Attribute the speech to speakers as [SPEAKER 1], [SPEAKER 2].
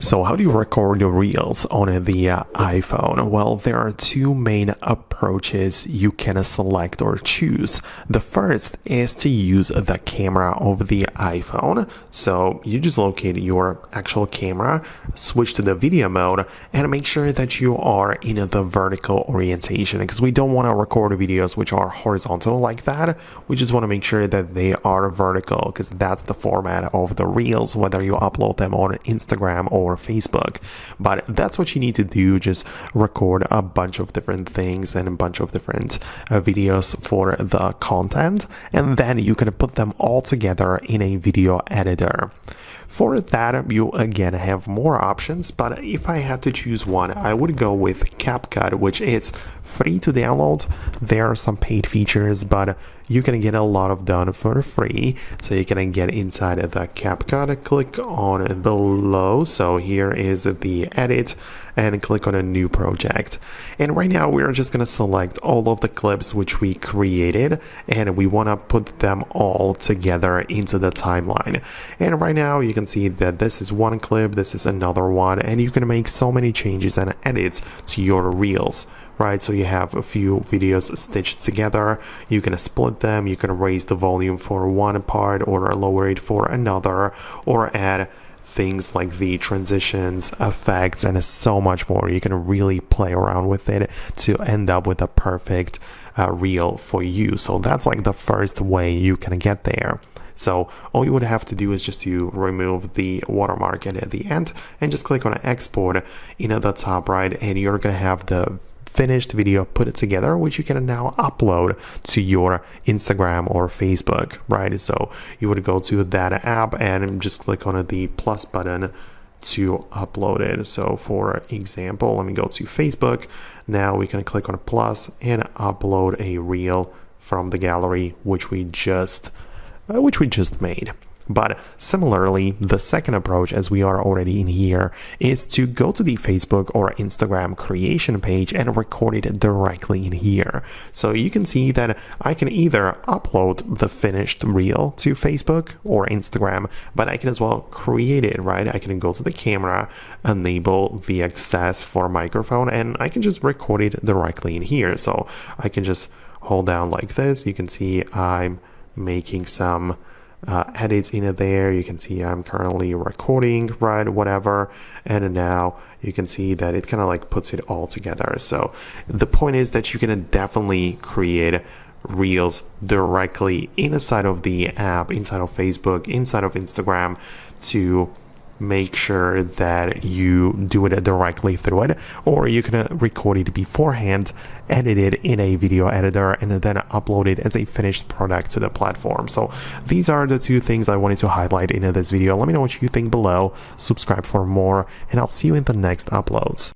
[SPEAKER 1] So how do you record your reels on the iPhone? Well, there are two main approaches you can select or choose. The first is to use the camera of the iPhone. So you just locate your actual camera, switch to the video mode, and make sure that you are in the vertical orientation, because we don't want to record videos which are horizontal like that. We just want to make sure that they are vertical, because that's the format of the reels, whether you upload them on Instagram or Facebook. But that's what you need to do. Just record a bunch of different things and a bunch of different videos for the content, and then you can put them all together in a video editor. For that, you again have more options, but if I had to choose one, I would go with CapCut, which is free to download. There are some paid features, but you can get a lot of done for free. So you can get inside the CapCut, click on below. So here is the edit, and click on a new project. And right now we're just going to select all of the clips which we created, and we want to put them all together into the timeline. And right now you can see that this is one clip, this is another one, and you can make so many changes and edits to your reels. Right, so you have a few videos stitched together. You can split them, you can raise the volume for one part or lower it for another, or add things like the transitions, effects, and so much more. You can really play around with it to end up with a perfect reel for you. So that's like the first way you can get there. So all you would have to do is just to remove the watermark at the end and just click on export in at the top right, and you're gonna have the finished video put it together, which you can now upload to your Instagram or Facebook, right? So you would go to that app and just click on the plus button to upload it. So for example, let me go to Facebook. Now we can click on plus and upload a reel from the gallery which we just made. But similarly, the second approach, as we are already in here, is to go to the Facebook or Instagram creation page and record it directly in here. So you can see that I can either upload the finished reel to Facebook or Instagram, but I can as well create it, right? I can go to the camera, enable the access for microphone, and I can just record it directly in here. So I can just hold down like this. You can see I'm making some edits in there. You can see I'm currently recording, right, whatever, and now you can see that it kind of like puts it all together. So the point is that you can definitely create reels directly inside of the app, inside of Facebook, inside of Instagram, to make sure that you do it directly through it, or you can record it beforehand, edit it in a video editor, and then upload it as a finished product to the platform. So these are the two things I wanted to highlight in this video. Let me know what you think below, subscribe for more, and I'll see you in the next uploads.